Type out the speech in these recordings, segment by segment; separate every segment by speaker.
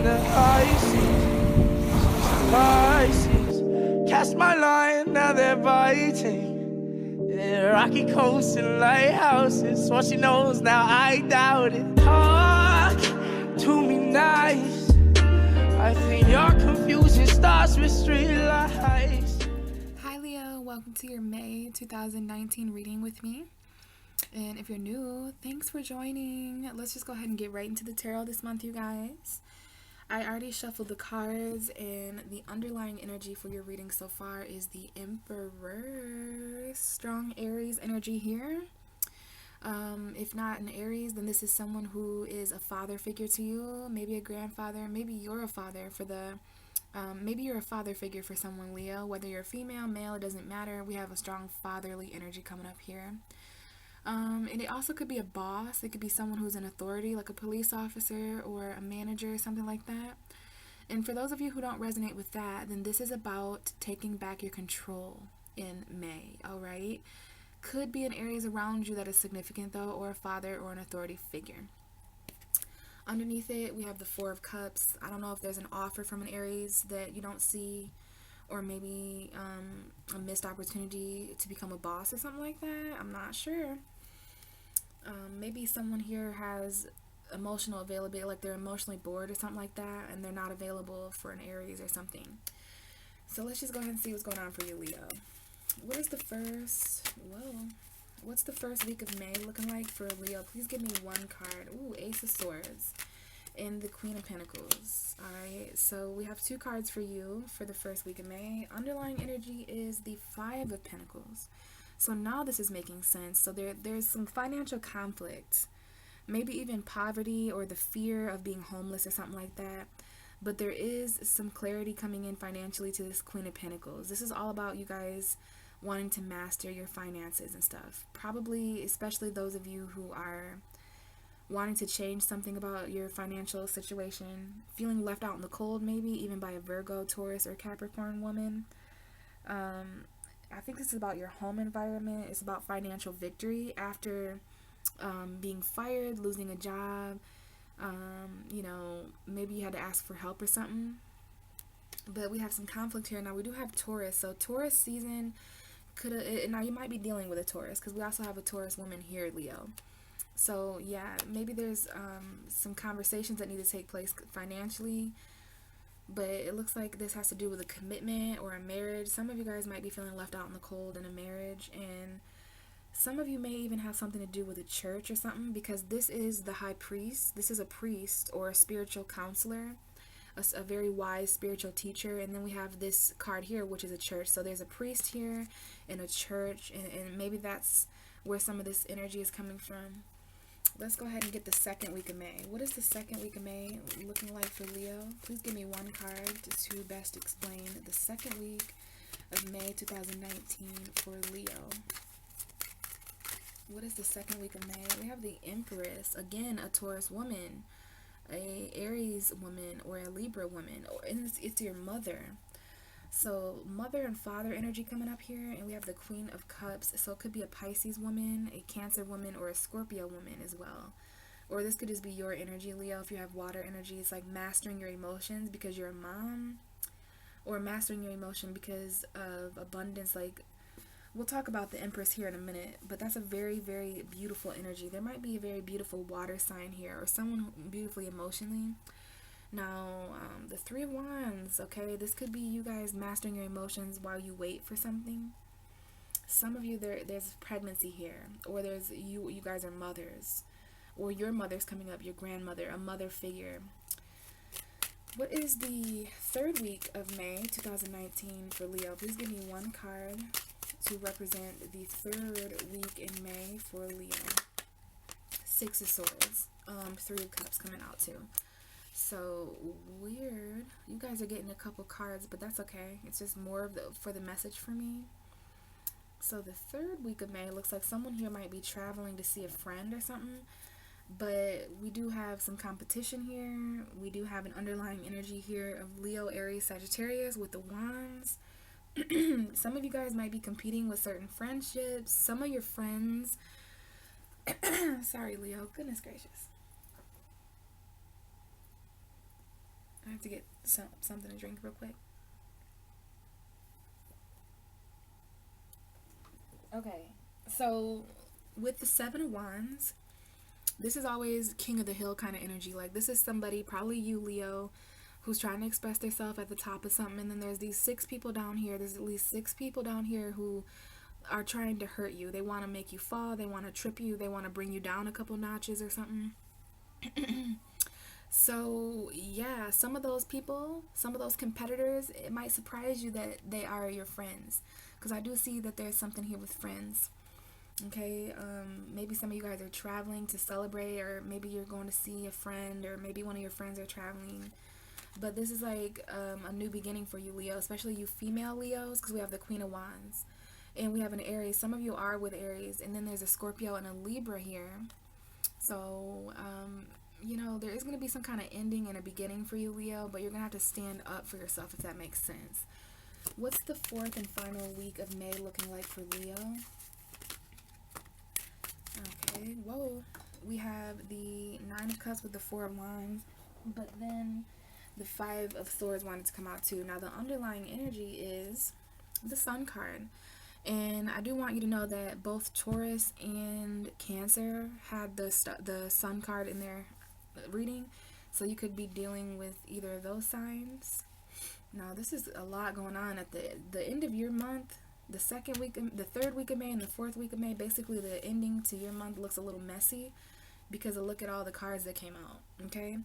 Speaker 1: the high seas. Pisces, cast my line, now they're biting. Yeah, rocky coasts and lighthouses. What she knows now, I doubt it. Talk to me nice. I think your confusion starts with street lights.
Speaker 2: Hi Leo, welcome to your May 2019 reading with me. And if you're new, thanks for joining. Let's just go ahead and get right into the tarot this month, you guys. I already shuffled the cards, and the underlying energy for your reading so far is the Emperor. Strong Aries energy here. If not an Aries, then this is someone who is a father figure to you, maybe a grandfather, maybe you're a father for the maybe you're a father figure for someone, Leo. Whether you're female, male, it doesn't matter. We have a strong fatherly energy coming up here. And it also could be a boss. It could be someone who's in authority, like a police officer or a manager or something like that. And for those of you who don't resonate with that, then this is about taking back your control in May, all right? Could be an Aries around you that is significant, though, or a father or an authority figure. Underneath it, we have the Four of Cups. I don't know if there's an offer from an Aries that you don't see, or maybe a missed opportunity to become a boss or something like that. I'm not sure. Maybe someone here has emotional availability, like they're emotionally bored or something like that, and they're not available for an Aries or something. So let's just go ahead and see what's going on for you, Leo. What's the first week of May looking like for Leo? Please give me one card. Ooh, Ace of Swords and the Queen of Pentacles. Alright, so we have two cards for you for the first week of May. Underlying energy is the Five of Pentacles. So now this is making sense. So there's some financial conflict, maybe even poverty or the fear of being homeless or something like that. But there is some clarity coming in financially to this Queen of Pentacles. This is all about you guys wanting to master your finances and stuff. Probably, especially those of you who are wanting to change something about your financial situation, feeling left out in the cold, maybe even by a Virgo, Taurus, or Capricorn woman. I think this is about your home environment. It's about financial victory after being fired, losing a job. Maybe you had to ask for help or something. But we have some conflict here. Now, we do have Taurus. So Taurus season now you might be dealing with a Taurus, because we also have a Taurus woman here, Leo. So yeah, maybe there's some conversations that need to take place financially, but it looks like this has to do with a commitment or a marriage. Some of you guys might be feeling left out in the cold in a marriage, and some of you may even have something to do with a church or something, because this is the High Priest. This is a priest or a spiritual counselor, a very wise spiritual teacher. And then we have this card here, which is a church. So there's a priest here and a church, and maybe that's where some of this energy is coming from. Let's go ahead and get the second week of May. What is the second week of May looking like for Leo? Please give me one card to best explain the second week of May 2019 for Leo. What is the second week of May? We have the Empress, again, a Taurus woman, a Aries woman, or a Libra woman, and it's your mother. So mother and father energy coming up here, and we have the Queen of Cups. So it could be a Pisces woman, a Cancer woman, or a Scorpio woman as well. Or this could just be your energy, Leo. If you have water energy, it's like mastering your emotions because you're a mom, or mastering your emotion because of abundance. Like, we'll talk about the Empress here in a minute, but that's a very, very beautiful energy. There might be a very beautiful water sign here, or someone beautifully emotionally. Now, the Three of Wands, okay, this could be you guys mastering your emotions while you wait for something. Some of you, there's pregnancy here, or there's you guys are mothers, or your mother's coming up, your grandmother, a mother figure. What is the third week of May 2019 for Leo? Please give me one card to represent the third week in May for Leo. Six of Swords, Three of Cups coming out too. So weird. You guys are getting a couple cards, but that's okay. It's just more of for the message for me. So the third week of May looks like someone here might be traveling to see a friend or something. But we do have some competition here. We do have an underlying energy here of Leo, Aries, Sagittarius with the Wands. Some of you guys might be competing with certain friendships. Some of your friends sorry, Leo, goodness gracious. I have to get something to drink real quick. Okay, so with the Seven of Wands, this is always king of the hill kind of energy. Like, this is somebody, probably you, Leo, who's trying to express themselves at the top of something, and then there's these 6 people down here. There's at least 6 people down here who are trying to hurt you. They want to make you fall. They want to trip you. They want to bring you down a couple notches or something. So yeah, some of those people, some of those competitors, it might surprise you that they are your friends, because I do see that there's something here with friends. Okay, maybe some of you guys are traveling to celebrate, or maybe you're going to see a friend, or maybe one of your friends are traveling. But this is like a new beginning for you, Leo, especially you female Leos, because we have the Queen of Wands and we have an Aries. Some of you are with Aries, and then there's a Scorpio and a Libra here. So you know, there is going to be some kind of ending and a beginning for you, Leo, but you're going to have to stand up for yourself, if that makes sense. What's the 4th and final week of May looking like for Leo? Okay, whoa. We have the 9 of Cups with the 4 of Wands, but then the 5 of Swords wanted to come out too. Now, the underlying energy is the Sun card. And I do want you to know that both Taurus and Cancer had the Sun card in their reading. So you could be dealing with either of those signs. Now, this is a lot going on at the end of your month. The 2nd week, the 3rd week of May and the 4th week of May, basically the ending to your month looks a little messy because of look at all the cards that came out, okay?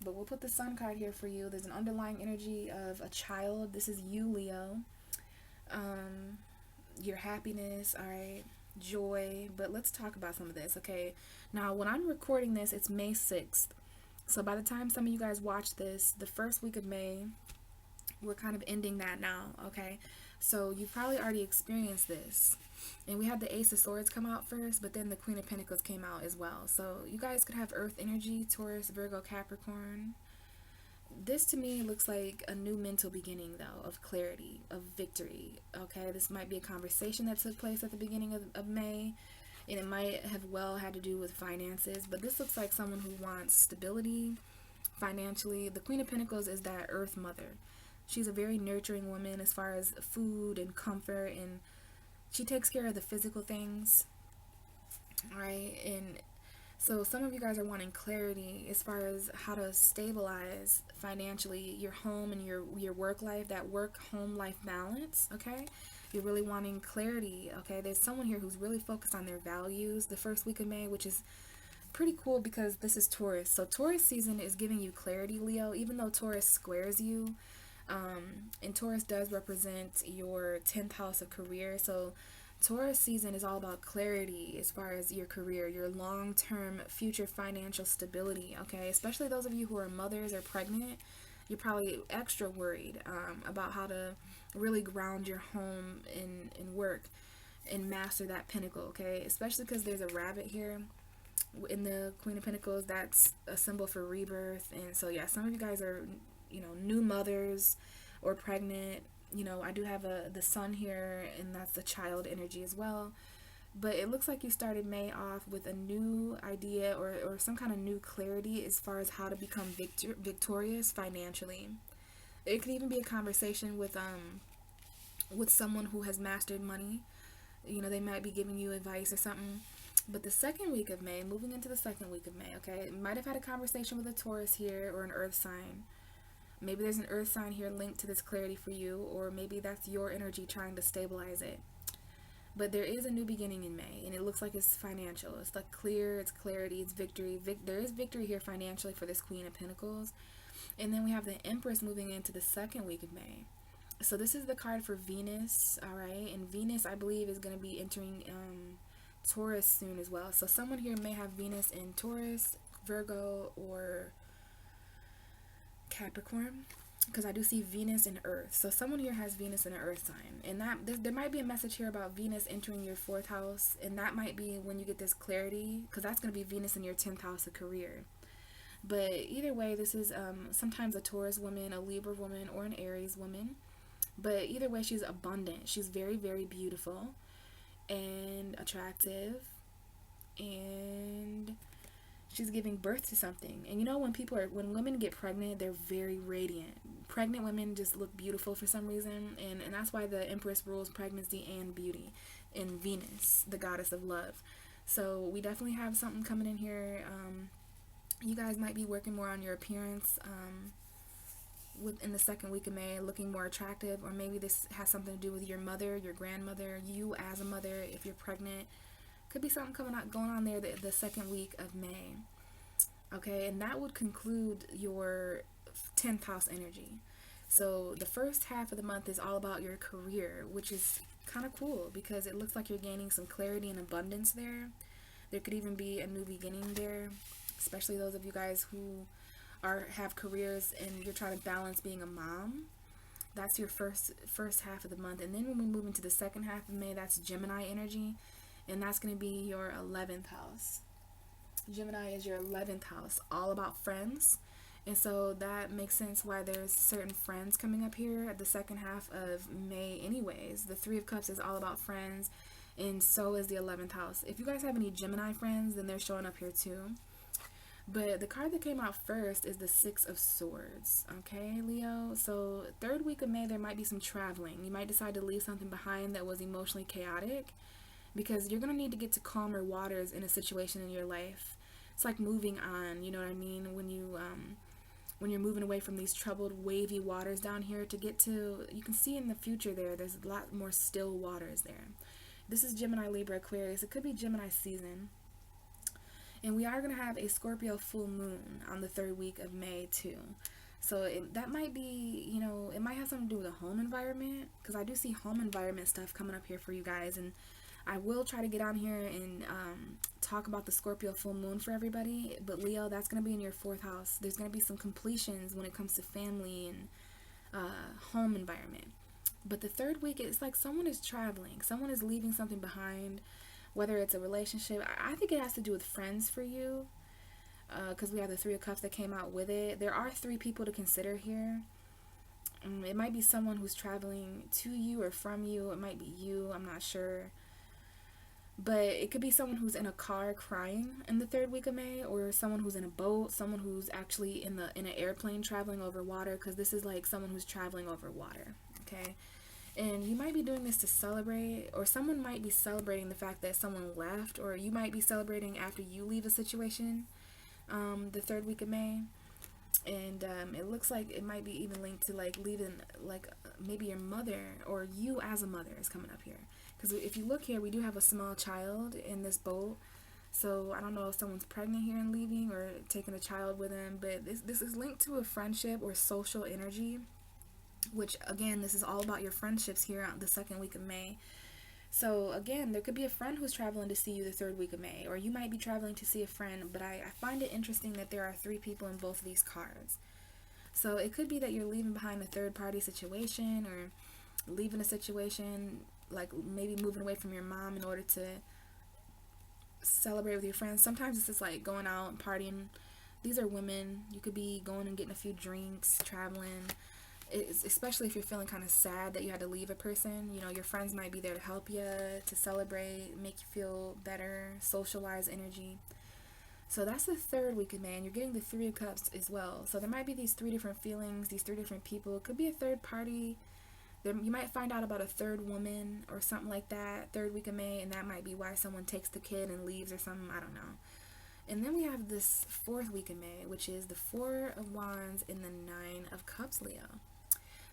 Speaker 2: But we'll put the Sun card here for you. There's an underlying energy of a child. This is you, Leo. Your happiness, all right, joy. But let's talk about some of this, okay? Now, when I'm recording this, it's May 6th. So by the time some of you guys watch this, the 1st week of May, we're kind of ending that now, okay? So you've probably already experienced this. And we had the Ace of Swords come out first, but then the Queen of Pentacles came out as well. So you guys could have Earth energy, Taurus, Virgo, Capricorn. This to me looks like a new mental beginning, though, of clarity, of victory, okay? This might be a conversation that took place at the beginning of May, and it might have well had to do with finances, but this looks like someone who wants stability financially. The Queen of Pentacles is that Earth mother. She's a very nurturing woman as far as food and comfort, and she takes care of the physical things, right? And so some of you guys are wanting clarity as far as how to stabilize financially your home and your work life, that work-home life balance, okay? You're really wanting clarity, okay? There's someone here who's really focused on their values the 1st week of May, which is pretty cool because this is Taurus. So Taurus season is giving you clarity, Leo, even though Taurus squares you. And Taurus does represent your 10th house of career. So Taurus season is all about clarity as far as your career, your long-term future financial stability, okay? Especially those of you who are mothers or pregnant, you're probably extra worried about how to really ground your home in work and master that pinnacle, okay? Especially because there's a rabbit here in the Queen of Pentacles. That's a symbol for rebirth. And so, yeah, some of you guys are, you know, new mothers or pregnant. You know, I do have the Sun here, and that's the child energy as well. But it looks like you started May off with a new idea or some kind of new clarity as far as how to become victorious financially. It could even be a conversation with someone who has mastered money. You know, they might be giving you advice or something. But the 2nd week of May, moving into the 2nd week of May, okay, might have had a conversation with a Taurus here or an Earth sign. Maybe there's an Earth sign here linked to this clarity for you, or maybe that's your energy trying to stabilize it. But there is a new beginning in May, and it looks like it's financial. It's like clear, it's clarity, it's victory. There is victory here financially for this Queen of Pentacles. And then we have the Empress moving into the 2nd week of May. So this is the card for Venus, all right? And Venus, I believe, is going to be entering Taurus soon as well. So someone here may have Venus in Taurus, Virgo, or Capricorn, because I do see Venus and Earth. So someone here has Venus in an Earth sign, and that there might be a message here about Venus entering your 4th house, and that might be when you get this clarity, because that's going to be Venus in your 10th house of career. But either way, this is sometimes a Taurus woman, a Libra woman, or an Aries woman. But either way, she's abundant. She's very, very beautiful and attractive, and She's giving birth to something. And you know, when women get pregnant, they're very radiant. Pregnant women just look beautiful for some reason, and that's why the Empress rules pregnancy and beauty in Venus, the goddess of love. So we definitely have something coming in here. You guys might be working more on your appearance within the second week of May, looking more attractive, or maybe this has something to do with your mother, your grandmother, you as a mother, if you're pregnant. Could be something going on there the second week of May. Okay, and that would conclude your 10th house energy. So the first half of the month is all about your career, which is kind of cool because it looks like you're gaining some clarity and abundance there. There could even be a new beginning there, especially those of you guys who have careers and you're trying to balance being a mom. That's your first half of the month. And then when we move into the second half of May, that's Gemini energy, and that's going to be your 11th house. Gemini is your 11th house, all about friends. And so that makes sense why there's certain friends coming up here at the second half of May anyways. The 3 of Cups is all about friends, and so is the 11th house. If you guys have any Gemini friends, then they're showing up here too. But the card that came out first is the 6 of Swords. Okay, Leo? So third week of May, there might be some traveling. You might decide to leave something behind that was emotionally chaotic, because you're going to need to get to calmer waters in a situation in your life. It's like moving on, you know what I mean? When you're moving away from these troubled, wavy waters down here to get to, you can see in the future there's a lot more still waters there. This is Gemini, Libra, Aquarius. It could be Gemini season. And we are going to have a Scorpio full moon on the third week of May too. So that might be, you know, it might have something to do with a home environment, because I do see home environment stuff coming up here for you guys. And I will try to get on here and talk about the Scorpio full moon for everybody. But Leo, that's going to be in your 4th house. There's going to be some completions when it comes to family and home environment. But the third week, it's like someone is traveling. Someone is leaving something behind, whether it's a relationship. I think it has to do with friends for you, because we have the 3 of Cups that came out with it. There are 3 people to consider here. It might be someone who's traveling to you or from you. It might be you. I'm not sure. But it could be someone who's in a car crying in the third week of May, or someone who's in a boat, someone who's actually in an airplane traveling over water, because this is like someone who's traveling over water, okay? And you might be doing this to celebrate, or someone might be celebrating the fact that someone left, or you might be celebrating after you leave a situation, the third week of May. And it looks like it might be even linked to like leaving, like maybe your mother or you as a mother is coming up here. Because if you look here, we do have a small child in this boat. So I don't know if someone's pregnant here and leaving, or taking a child with them. But this is linked to a friendship or social energy, which again, this is all about your friendships here on the second week of May. So again, there could be a friend who's traveling to see you the third week of May, or you might be traveling to see a friend. But I find it interesting that there are 3 people in both of these cards. So it could be that you're leaving behind a third party situation, or leaving a situation, like maybe moving away from your mom in order to celebrate with your friends. Sometimes it's just like going out and partying. These are women. You could be going and getting a few drinks, traveling. Especially if you're feeling kind of sad that you had to leave a person. You know, your friends might be there to help you, to celebrate, make you feel better, socialize energy. So that's the third week of May, and you're getting the 3 of Cups as well. So there might be these 3 different feelings, these 3 different people. It could be a third party. You might find out about a third woman or something like that, third week of May, and that might be why someone takes the kid and leaves or something. I don't know. And then we have this 4th week of May, which is the 4 of Wands and the 9 of Cups, Leo.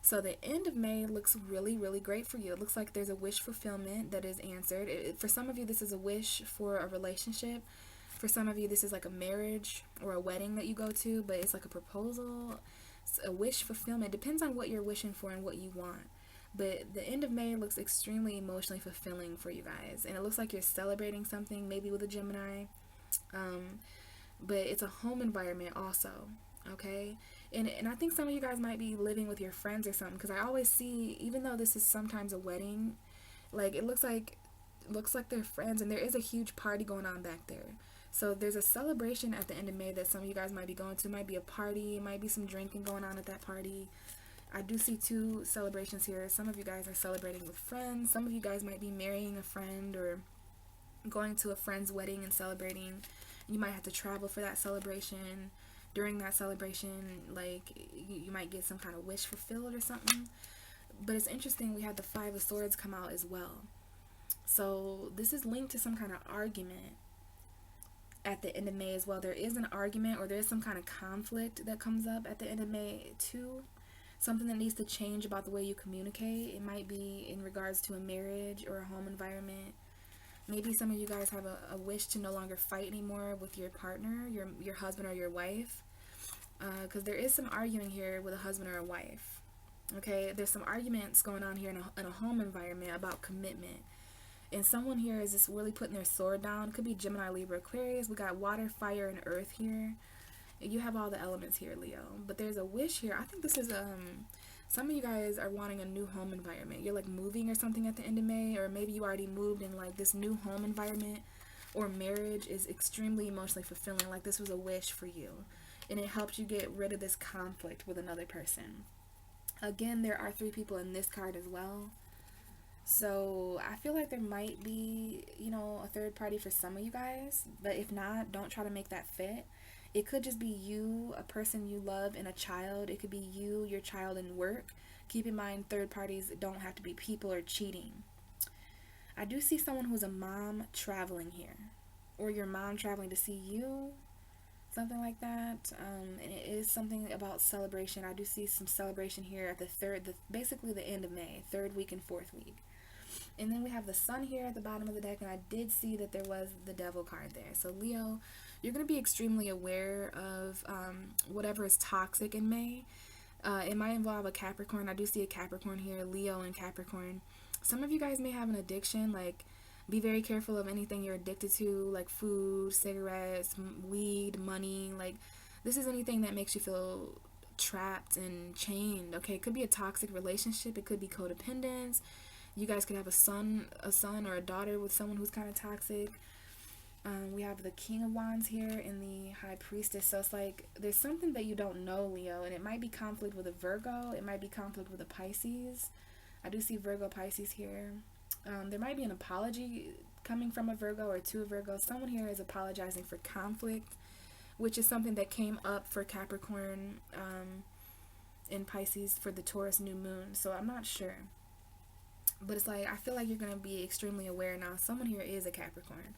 Speaker 2: So the end of May looks really, really great for you. It looks like there's a wish fulfillment that is answered. For some of you, this is a wish for a relationship. For some of you, this is like a marriage or a wedding that you go to, but it's like a proposal. It's a wish fulfillment. It depends on what you're wishing for and what you want. But the end of May looks extremely emotionally fulfilling for you guys. And it looks like you're celebrating something, maybe with a Gemini. But it's a home environment also, okay? And I think some of you guys might be living with your friends or something, because I always see, even though this is sometimes a wedding, like it looks like they're friends, and there is a huge party going on back there. So there's a celebration at the end of May that some of you guys might be going to. It might be a party, it might be some drinking going on at that party. I do see 2 celebrations here. Some of you guys are celebrating with friends. Some of you guys might be marrying a friend or going to a friend's wedding and celebrating. You might have to travel for that celebration. During that celebration, like, you might get some kind of wish fulfilled or something. But it's interesting, we have the Five of Swords come out as well. So this is linked to some kind of argument at the end of May as well. There is an argument, or there is some kind of conflict that comes up at the end of May too. Something that needs to change about the way you communicate. It might be in regards to a marriage or a home environment. Maybe some of you guys have a wish to no longer fight anymore with your partner, your husband or your wife. Because there is some arguing here with a husband or a wife. Okay, there's some arguments going on here in a home environment about commitment. And someone here is just really putting their sword down. It could be Gemini, Libra, Aquarius. We got water, fire, and earth here. You have all the elements here, Leo. But there's a wish here. I think this is some of you guys are wanting a new home environment. You're like moving or something at the end of May, or maybe you already moved, and like this new home environment or marriage is extremely emotionally fulfilling. Like this was a wish for you, and it helped you get rid of this conflict with another person. Again, there are 3 people in this card as well. So I feel like there might be, you know, a third party for some of you guys, but if not, don't try to make that fit. It could just be you, a person you love, and a child. It could be you, your child, and work. Keep in mind, third parties don't have to be people or cheating. I do see someone who's a mom traveling here, or your mom traveling to see you, something like that. And it is something about celebration. I do see some celebration here at basically the end of May, 3rd week and 4th week. And then we have the Sun here at the bottom of the deck, and I did see that there was the Devil card there. So Leo, you're going to be extremely aware of whatever is toxic in May. It might involve a Capricorn. I do see a Capricorn here, Leo and Capricorn. Some of you guys may have an addiction. Like, be very careful of anything you're addicted to, like food, cigarettes, weed, money. Like, this is anything that makes you feel trapped and chained. Okay, it could be a toxic relationship. It could be codependence. You guys could have a son or a daughter with someone who's kind of toxic. We have the King of Wands here and the High Priestess. So it's like there's something that you don't know, Leo, and it might be conflict with a Virgo. It might be conflict with a Pisces. I do see Virgo, Pisces here. There might be an apology coming from a Virgo or to a Virgo. Someone here is apologizing for conflict, which is something that came up for Capricorn and Pisces for the Taurus new moon. So I'm not sure. But it's like, I feel like you're going to be extremely aware now. Someone here is a Capricorn.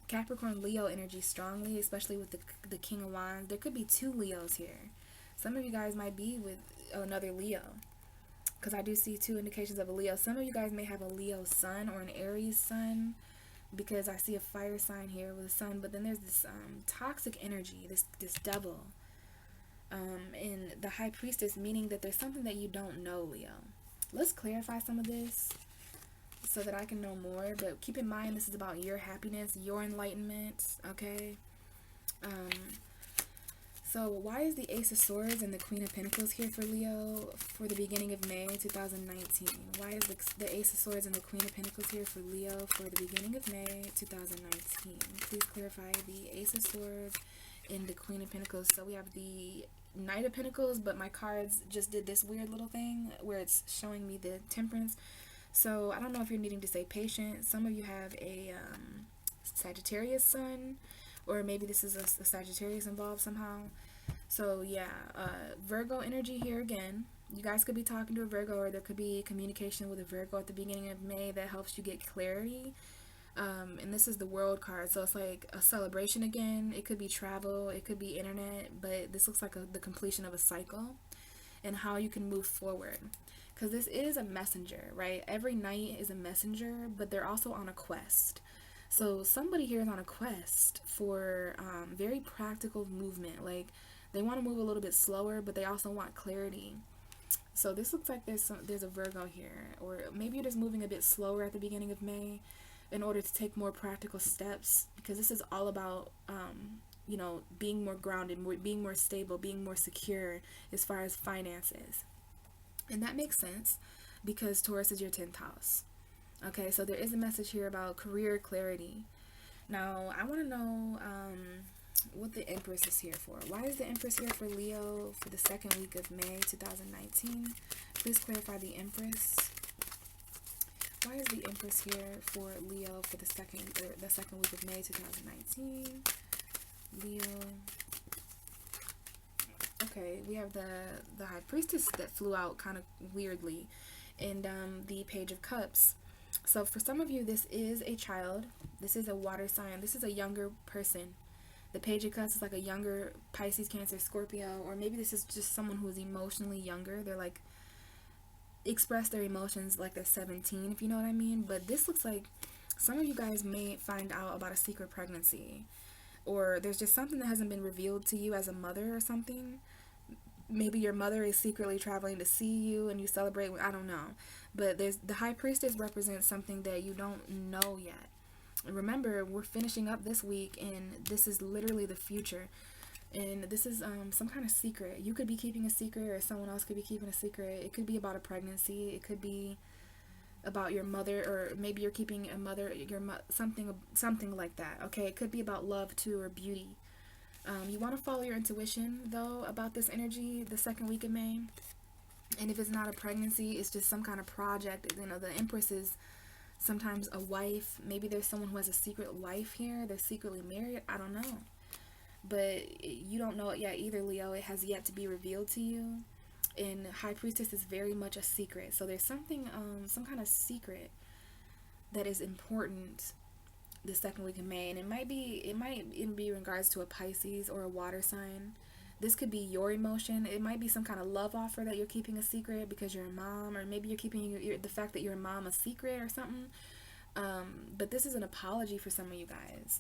Speaker 2: Capricorn Leo energy strongly, especially with the King of Wands. There could be 2 Leos here. Some of you guys might be with another Leo, because I do see 2 indications of a Leo. Some of you guys may have a Leo sun or an Aries sun, because I see a fire sign here with a sun. But then there's this toxic energy, this devil, and the High Priestess, meaning that there's something that you don't know, Leo. Let's clarify some of this so that I can know more. But keep in mind, this is about your happiness, your enlightenment, okay? So why is the Ace of Swords and the Queen of Pentacles here for Leo for the beginning of May 2019? Why is the Ace of Swords and the Queen of Pentacles here for Leo for the beginning of May 2019? Please clarify the Ace of Swords and the Queen of Pentacles. So we have the Knight of Pentacles, but my cards just did this weird little thing where it's showing me the Temperance. So I don't know if you're needing to stay patient. Some of you have a Sagittarius sun, or maybe this is a Sagittarius involved somehow. So yeah, Virgo energy here again. You guys could be talking to a Virgo, or there could be communication with a Virgo at the beginning of May that helps you get clarity. And this is the World card, so it's like a celebration again. It could be travel, it could be internet, but this looks like the completion of a cycle and how you can move forward. Because this is a messenger, right? Every night is a messenger, but they're also on a quest. So somebody here is on a quest for very practical movement. Like, they want to move a little bit slower, but they also want clarity. So this looks like there's a Virgo here, or maybe you're just moving a bit slower at the beginning of May in order to take more practical steps, because this is all about you know, being more grounded, being more stable, being more secure as far as finances. And that makes sense because Taurus is your 10th house. Okay, so there is a message here about career clarity. Now, I want to know what the Empress is here for. Why is the Empress here for Leo for the 2nd week of May 2019? Please clarify the Empress. Why is the Empress here for Leo for the second week of May 2019? Leo. Okay, we have the High Priestess that flew out kind of weirdly, and the Page of Cups. So for some of you, this is a child. This is a water sign. This is a younger person. The Page of Cups is like a younger Pisces, Cancer, Scorpio, or maybe this is just someone who's emotionally younger. They're like express their emotions like they're 17, if you know what I mean. But this looks like some of you guys may find out about a secret pregnancy, or there's just something that hasn't been revealed to you as a mother or something. Maybe your mother is secretly traveling to see you and you celebrate. I don't know. But there's the High Priestess represents something that you don't know yet. Remember, we're finishing up this week, and this is literally the future. And this is some kind of secret. You could be keeping a secret, or someone else could be keeping a secret. It could be about a pregnancy. It could be about your mother, or maybe you're keeping a mother, something like that. Okay, it could be about love too, or beauty. You want to follow your intuition though about this energy the second week of May. And if it's not a pregnancy, it's just some kind of project. You know, the Empress is sometimes a wife. Maybe there's someone who has a secret wife here. They're secretly married. I don't know. But you don't know it yet either, Leo. It has yet to be revealed to you. And High Priestess is very much a secret. So there's something, some kind of secret that is important the second week of May. And it might even be in regards to a Pisces or a water sign. This could be your emotion. It might be some kind of love offer that you're keeping a secret because you're a mom, or maybe you're keeping the fact that you're a mom a secret or something. But this is an apology for some of you guys.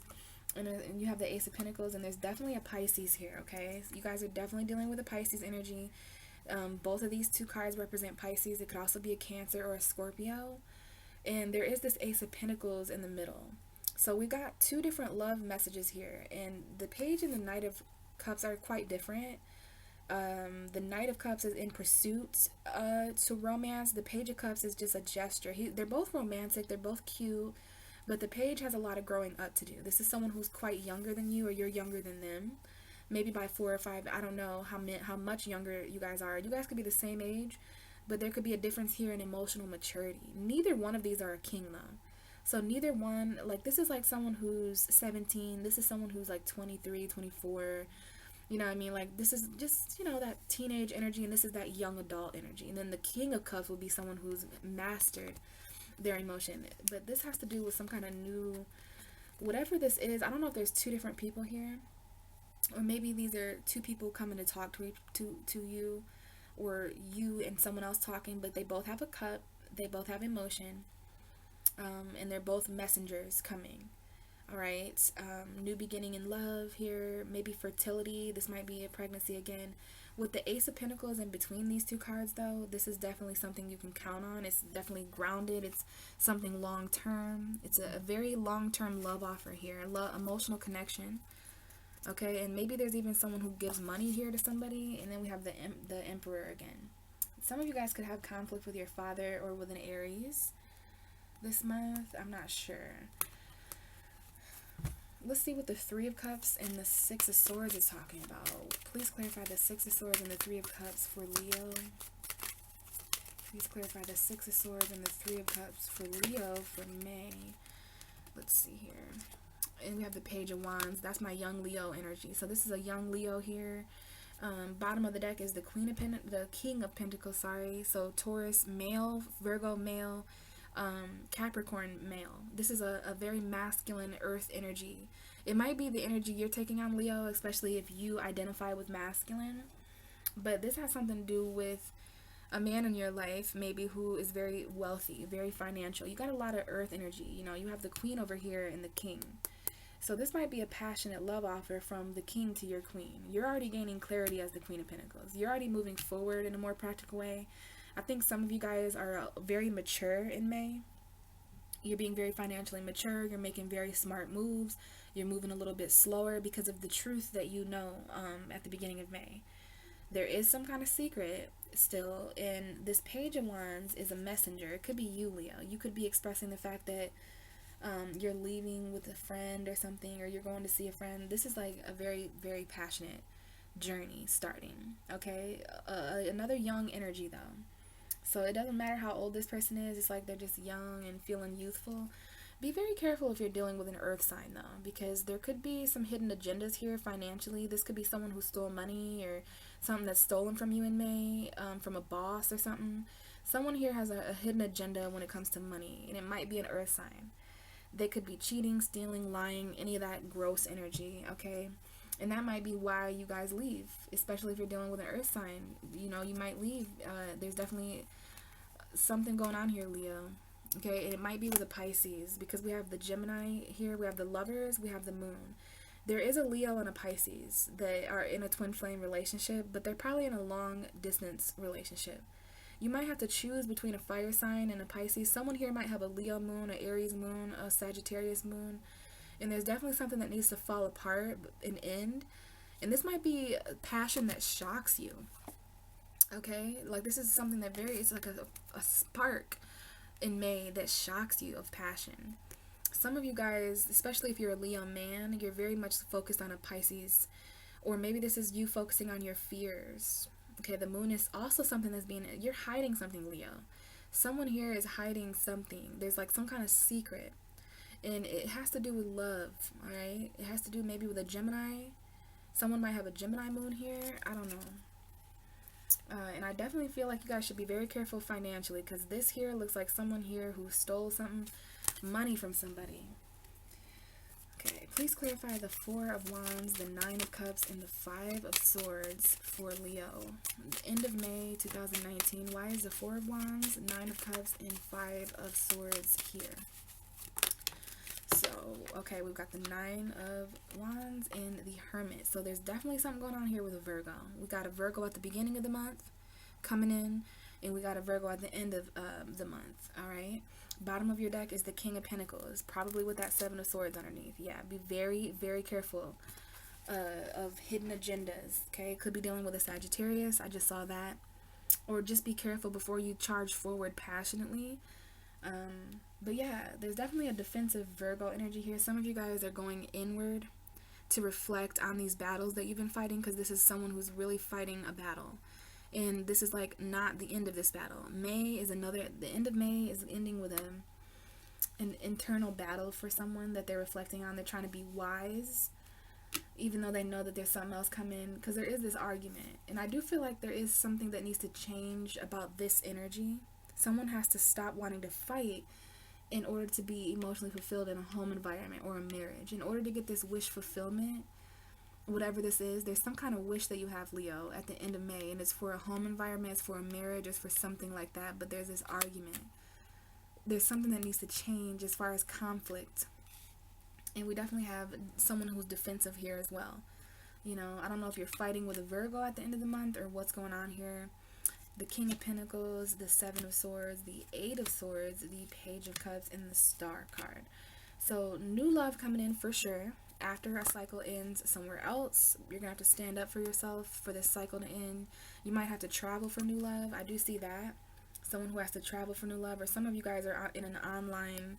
Speaker 2: And you have the Ace of Pentacles, and there's definitely a Pisces here, okay? So you guys are definitely dealing with a Pisces energy. Both of these two cards represent Pisces. It could also be a Cancer or a Scorpio. And there is this Ace of Pentacles in the middle. So we got two different love messages here. And the Page and the Knight of Cups are quite different. The Knight of Cups is in pursuit to romance. The Page of Cups is just a gesture. They're both romantic. They're both cute. But the Page has a lot of growing up to do. This is someone who's quite younger than you, or you're younger than them. Maybe by 4 or 5. I don't know how much younger you guys are. You guys could be the same age, but there could be a difference here in emotional maturity. Neither one of these are a king, though. So neither one, like, this is like someone who's 17. This is someone who's like 23, 24. You know what I mean? Like, this is just, you know, that teenage energy, and this is that young adult energy. And then the King of Cups will be someone who's mastered their emotion. But this has to do with some kind of new, whatever this is. I don't know if there's two different people here, or maybe these are two people coming to talk to you, or you and someone else talking, but they both have a cup, they both have emotion, and they're both messengers coming. All right, new beginning in love here, maybe fertility. This might be a pregnancy again. With the Ace of Pentacles in between these two cards, though, this is definitely something you can count on. It's definitely grounded. It's something long-term. It's a very long-term love offer here, emotional connection. Okay, and maybe there's even someone who gives money here to somebody. And then we have the Emperor again. Some of you guys could have conflict with your father or with an Aries this month. I'm not sure. Let's see what the Three of Cups and the Six of Swords is talking about. Please clarify the Six of Swords and the Three of Cups for Leo. Please clarify the Six of Swords and the Three of Cups for Leo for May. Let's see here. And we have the Page of Wands. That's my young Leo energy. So this is a young Leo here. Bottom of the deck is the King of Pentacles, sorry. So Taurus male, Virgo male, Capricorn male. This is a very masculine earth energy. It might be the energy you're taking on, Leo, especially if you identify with masculine. But this has something to do with a man in your life, maybe, who is very wealthy, very financial. You got a lot of earth energy. You know, you have the Queen over here and the King. So this might be a passionate love offer from the King to your Queen. You're already gaining clarity as the Queen of Pentacles. You're already moving forward in a more practical way. I think some of you guys are very mature in May. You're being very financially mature. You're making very smart moves. You're moving a little bit slower because of the truth that you know at the beginning of May. There is some kind of secret still, and this Page of Wands is a messenger. It could be you, Leo. You could be expressing the fact that you're leaving with a friend or something, or you're going to see a friend. This is like a very, very passionate journey starting, okay? Another young energy, though. So it doesn't matter how old this person is. It's like they're just young and feeling youthful. Be very careful if you're dealing with an earth sign, though, because there could be some hidden agendas here financially. This could be someone who stole money, or something that's stolen from you in May, from a boss or something. Someone here has a hidden agenda when it comes to money, and it might be an earth sign. They could be cheating, stealing, lying, any of that gross energy, okay? And that might be why you guys leave, especially if you're dealing with an earth sign. You know, you might leave. There's definitely something going on here, Leo. Okay, and it might be with a Pisces, because we have the Gemini here, we have the lovers, we have the moon. There is a Leo and a Pisces that are in a twin flame relationship, but they're probably in a long distance relationship. You might have to choose between a fire sign and a Pisces. Someone here might have a Leo moon, a Aries moon, a Sagittarius moon, and there's definitely something that needs to fall apart and end. And this might be a passion that shocks you. Okay, like this is something that it's like a spark in May that shocks you of passion. Some of you guys, especially if you're a Leo man, you're very much focused on a Pisces, or maybe this is you focusing on your fears. Okay, the moon is also something you're hiding something, Leo. Someone here is hiding something. There's like some kind of secret, and it has to do with love, all right? It has to do maybe with a Gemini. Someone might have a Gemini moon here. I don't know. And I definitely feel like you guys should be very careful financially, because this here looks like someone here who stole money from somebody. Okay, please clarify the 4 of Wands, the 9 of Cups, and the 5 of Swords for Leo. The end of May 2019. Why is the 4 of Wands, 9 of Cups, and 5 of Swords here? So, okay, we've got the 9 of Wands and the Hermit. So there's definitely something going on here with a Virgo. We got a Virgo at the beginning of the month coming in, and we got a Virgo at the end of the month, all right? Bottom of your deck is the King of Pentacles, probably with that 7 of Swords underneath. Yeah, be very, very careful of hidden agendas, okay? Could be dealing with a Sagittarius. I just saw that. Or just be careful before you charge forward passionately. But yeah, there's definitely a defensive Virgo energy here. Some of you guys are going inward to reflect on these battles that you've been fighting, because this is someone who's really fighting a battle. And this is like not the end of this battle. The end of May is ending with an internal battle for someone that they're reflecting on. They're trying to be wise, even though they know that there's something else coming, because there is this argument. And I do feel like there is something that needs to change about this energy. Someone has to stop wanting to fight in order to be emotionally fulfilled in a home environment or a marriage. In order to get this wish fulfillment, whatever this is, there's some kind of wish that you have, Leo, at the end of May, and it's for a home environment, it's for a marriage, it's for something like that, but there's this argument. There's something that needs to change as far as conflict, and we definitely have someone who's defensive here as well. You know, I don't know if you're fighting with a Virgo at the end of the month or what's going on here. The King of Pentacles, the 7 of Swords, the 8 of Swords, the Page of Cups, and the Star card. So new love coming in for sure. After a cycle ends somewhere else, you're gonna have to stand up for yourself for this cycle to end. You might have to travel for new love. I do see that. Someone who has to travel for new love, or some of you guys are out in an online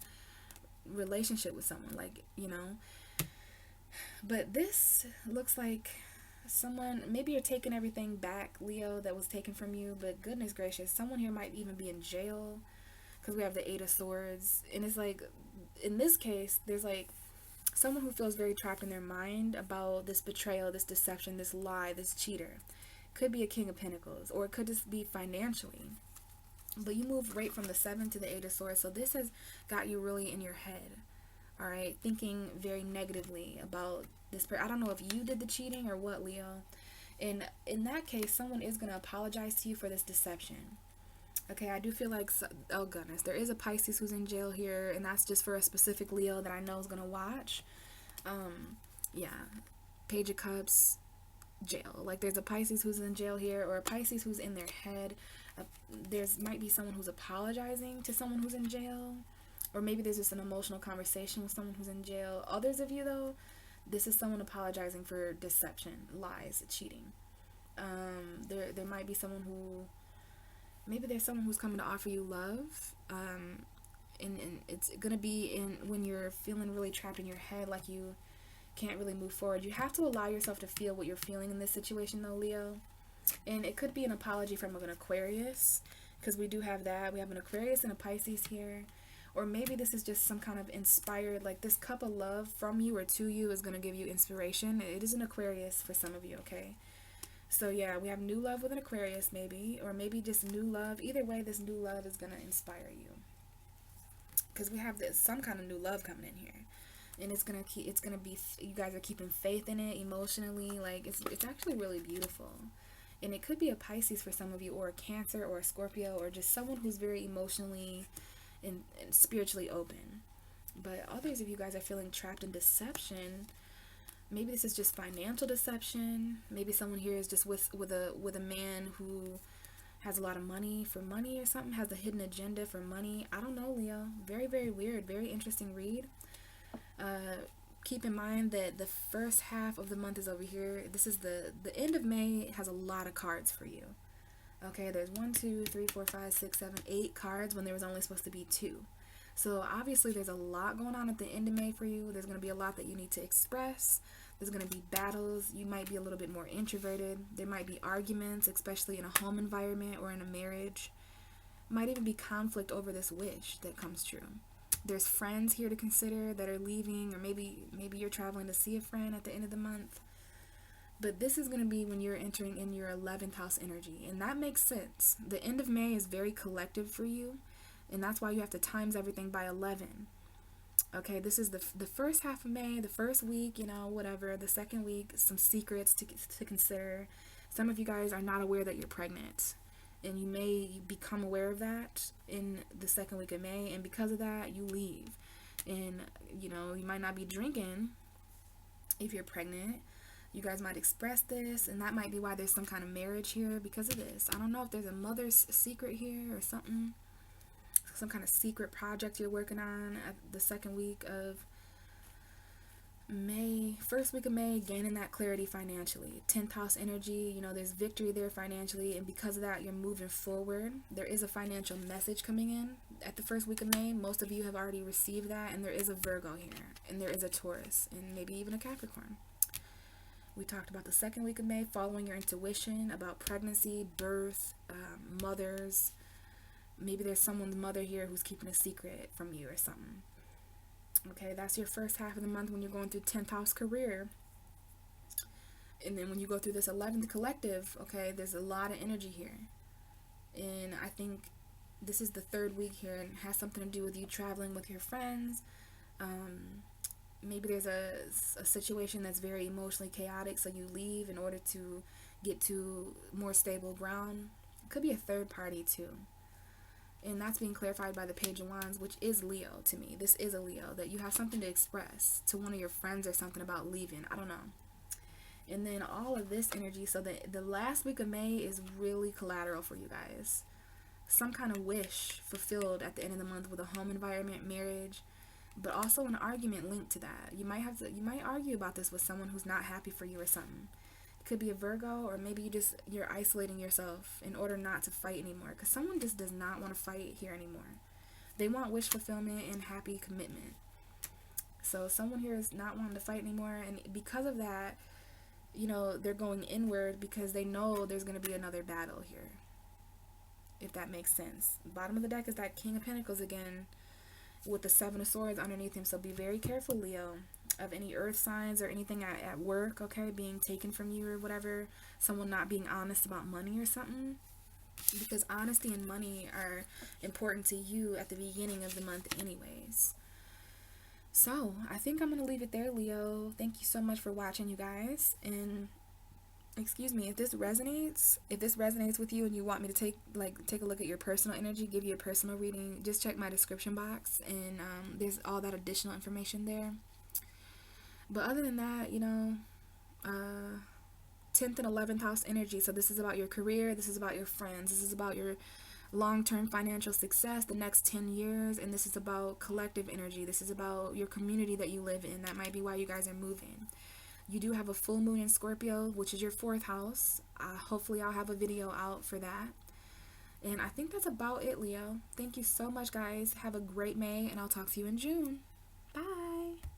Speaker 2: relationship with someone, like, you know. But this looks like someone, maybe you're taking everything back, Leo, that was taken from you, but goodness gracious, someone here might even be in jail, because we have the 8 of Swords, and it's like, in this case, there's like someone who feels very trapped in their mind about this betrayal, this deception, this lie, this cheater. Could be a King of Pentacles, or it could just be financially. But you move right from the 7 to the 8 of Swords, so this has got you really in your head, all right, thinking very negatively about this person. I don't know if you did the cheating or what, Leo. And in that case, someone is going to apologize to you for this deception. Okay, I do feel like, oh goodness, there is a Pisces who's in jail here, and that's just for a specific Leo that I know is going to watch. Yeah, Page of Cups, jail. Like, there's a Pisces who's in jail here, or a Pisces who's in their head. There's might be someone who's apologizing to someone who's in jail, or maybe there's just an emotional conversation with someone who's in jail. Others of you, though, this is someone apologizing for deception, lies, cheating. There might be someone who, maybe there's someone who's coming to offer you love, and it's gonna be when you're feeling really trapped in your head, like you can't really move forward. You have to allow yourself to feel what you're feeling in this situation, though, Leo. And it could be an apology from an Aquarius, because we do have that. We have an Aquarius and a Pisces here. Or maybe this is just some kind of inspired, like this cup of love from you or to you is going to give you inspiration. It is an Aquarius for some of you, okay? So yeah, we have new love with an Aquarius maybe, or maybe just new love. Either way, this new love is going to inspire you. Because we have this some kind of new love coming in here. And it's going to be, you guys are keeping faith in it emotionally. Like, it's actually really beautiful. And it could be a Pisces for some of you, or a Cancer, or a Scorpio, or just someone who's very emotionally and spiritually open. But others of you guys are feeling trapped in deception. Maybe this is just financial deception. Maybe someone here is just with a man who has a lot of money for money or something, has a hidden agenda for money. I don't know, Leo. Very, very weird. Very interesting read. Keep in mind that the first half of the month is over here. This is the end of May has a lot of cards for you. Okay, there's 1, 2, 3, 4, 5, 6, 7, 8 cards when there was only supposed to be 2. So obviously there's a lot going on at the end of May for you. There's going to be a lot that you need to express. There's going to be battles. You might be a little bit more introverted. There might be arguments, especially in a home environment or in a marriage. Might even be conflict over this wish that comes true. There's friends here to consider that are leaving, or maybe you're traveling to see a friend at the end of the month. But this is going to be when you're entering in your 11th house energy, and that makes sense. The end of May is very collective for you, and that's why you have to times everything by 11. Okay, this is the first half of May, the first week, you know, whatever. The second week, some secrets to consider. Some of you guys are not aware that you're pregnant, and you may become aware of that in the second week of May, and because of that, you leave. And, you know, you might not be drinking if you're pregnant. You guys might express this, and that might be why there's some kind of marriage here because of this. I don't know if there's a mother's secret here or something. Some kind of secret project you're working on at the second week of May. First week of May, gaining that clarity financially. 10th house energy, you know, there's victory there financially, and because of that, you're moving forward. There is a financial message coming in at the first week of May. Most of you have already received that, and there is a Virgo here, and there is a Taurus, and maybe even a Capricorn. We talked about the second week of May, following your intuition about pregnancy, birth, mothers. Maybe there's someone's mother here who's keeping a secret from you or something. Okay, that's your first half of the month when you're going through 10th house career. And then when you go through this 11th collective, okay, there's a lot of energy here. And I think this is the third week here, and has something to do with you traveling with your friends. Maybe there's a situation that's very emotionally chaotic, so you leave in order to get to more stable ground. It could be a third party too. And that's being clarified by the Page of Wands, which is Leo to me. This is a Leo, that you have something to express to one of your friends or something about leaving. I don't know. And then all of this energy, so the last week of May is really collateral for you guys. Some kind of wish fulfilled at the end of the month with a home environment, marriage, but also an argument linked to that. You might argue about this with someone who's not happy for you or something. Could be a Virgo, or maybe you're isolating yourself in order not to fight anymore, because someone just does not want to fight here anymore. They want wish fulfillment and happy commitment. So someone here is not wanting to fight anymore, and because of that, you know, they're going inward because they know there's going to be another battle here, if that makes sense. Bottom of the deck is that King of Pentacles again, with the Seven of Swords underneath him. So be very careful, Leo, of any earth signs or anything at work, okay, being taken from you or whatever, someone not being honest about money or something, because honesty and money are important to you at the beginning of the month anyways. So I think I'm going to leave it there, Leo. Thank you so much for watching, you guys. And excuse me, if this resonates with you and you want me to take a look at your personal energy, give you a personal reading, just check my description box, and there's all that additional information there. But other than that, you know, 10th and 11th house energy. So this is about your career. This is about your friends. This is about your long-term financial success, the next 10 years. And this is about collective energy. This is about your community that you live in. That might be why you guys are moving. You do have a full moon in Scorpio, which is your 4th house. Hopefully I'll have a video out for that. And I think that's about it, Leo. Thank you so much, guys. Have a great May, and I'll talk to you in June. Bye.